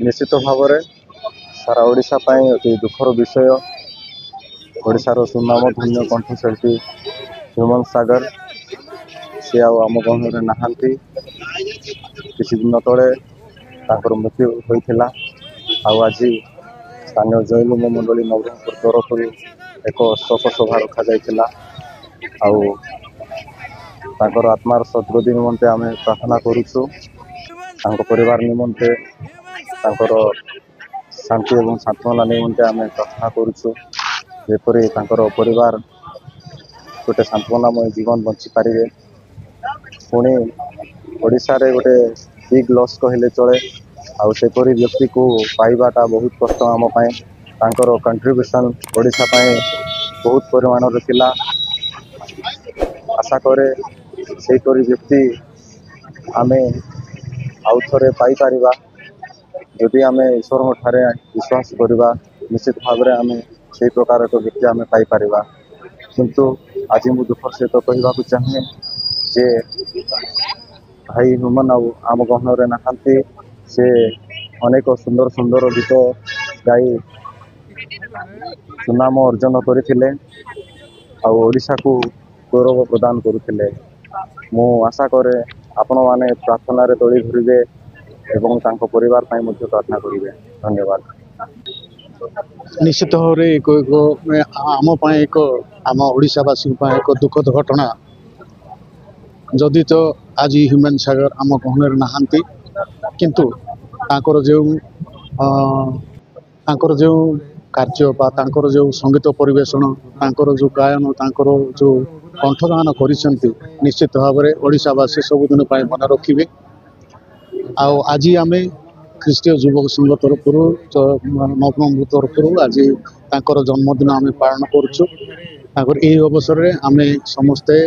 निश्चित भाव में सारा ओडिशा पाई अति दुखर विषय। ओडिशार सुनाम धन्य कंठशिल्पी ह्यूमन सागर सी आम गहन नहांती। किसी दिन तले मृत्यु होता। आज स्थानीय जैन मंडली नवरंगपुर तरफ एक शोक सभा रखा जाइथिला। आत्मार सद्गति निमंते आम प्रार्थना करुचु। परिवार निमंते शांति और सांत्वना निमंते आम प्रार्थना करुचु। जेपरी परिवार गोटे सांत्वनामय जीवन बंची पारे। पुणी ओडिशा रे गोटे बिग लॉस कहले चले। आउपरी व्यक्ति को पाइबाटा बहुत कष्ट आम पाए। कंट्रीब्यूशन ओडिशा पाए बहुत परिमाण थिला। आशा करे सेपरी व्यक्ति आम आउ थे पाई। जदि आम ईश्वर ठारे विश्वास करवा निश्चित भाव में आम से प्रकार एक व्यक्ति आम पाइपर। किंतु आज मु दुखर सहित कहवाक चाहे जे भाई ह्यूमन आम गहन नहांती। से अनेक सुंदर सुंदर गीत गाई सुनाम अर्जन करथिले। ओडिशा को गौरव प्रदान करुथिले। मु आशा करे आपण माने प्रार्थना रे तोड़ी धरिबे एवं तांको परिवार पाई मध्ये प्रार्थना करिवे। धन्यवाद। निश्चित भाव में एक आम ओडिशावासी एक दुखद घटना। जदि तो आज ह्यूमन सागर आम गहन नहांती किंतु जो कार्य बा जो संगीत परिवेशन जो गायन जो कंठदान करिसेंती निश्चित भाव में ओडिशावासी सबुदिन मन रखिए। आज आम ख्रीष्टीय युवक संघ तरफ नवरंगपुर तरफ आज जन्मदिन आम पालन करुचु। अवसर में आम समस्ते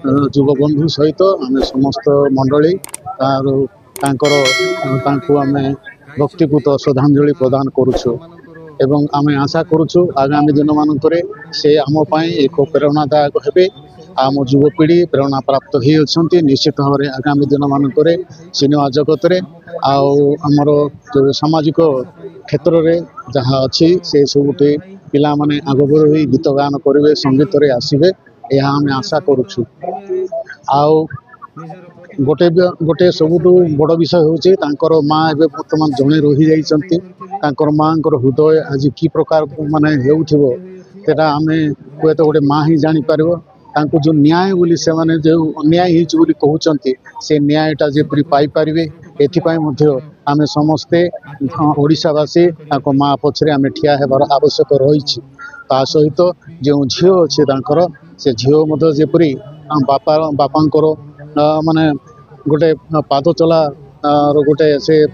युवबंधु सहित आम समस्त मंडली आम व्यक्तिगत श्रद्धांजलि प्रदान करुचु। एवं आम आशा करुचु आगामी दिन मानक से आम एक प्रेरणादायक हेबे। आम युवपीढ़ी प्रेरणा प्राप्त होती। निश्चित भाव में आगामी दिन मानक सिनेमा जगत रे आमर जो सामाजिक क्षेत्र में जहाँ अच्छी से सबुठे पिला माने आग बढ़ी गीत गान करेंगे संगीत रे आसबे यह आम आशा करुचु। गोटे गोटे सबुठ बड़ विषय हूँ माँ एवं बर्तमान जड़े रही जाइछंती। माँ हृदय आज कि प्रकार माने होता आम हुए तो गोटे माँ ही जापर। जो न्याय बोली से माने जो अन्याय होली कहते से न्यायटा जेपरी पाइपर। एथिपाई आम समस्ते ओडिशावासी माँ पछरे आम ठिया हेबार आवश्यक रही। सहित जो झील अच्छे से झील जेपरी बापांकर माने गोटे पाद चला गोटे से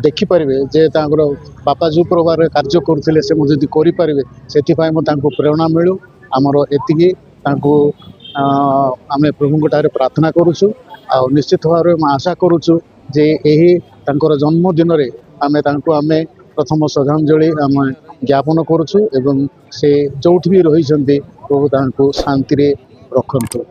देखिपारे जे बापा जो प्रकार कार्य करुले से जदि करें से प्रेरणा मिलू। आमर एति आम प्रभु प्रार्थना करुचु। निश्चित भाव में आशा करुचु जे यही जन्मदिन आम प्रथम श्रद्धांजलि आम ज्ञापन करुचु। एवं से जो भी रही प्रभु शांति रखंतु।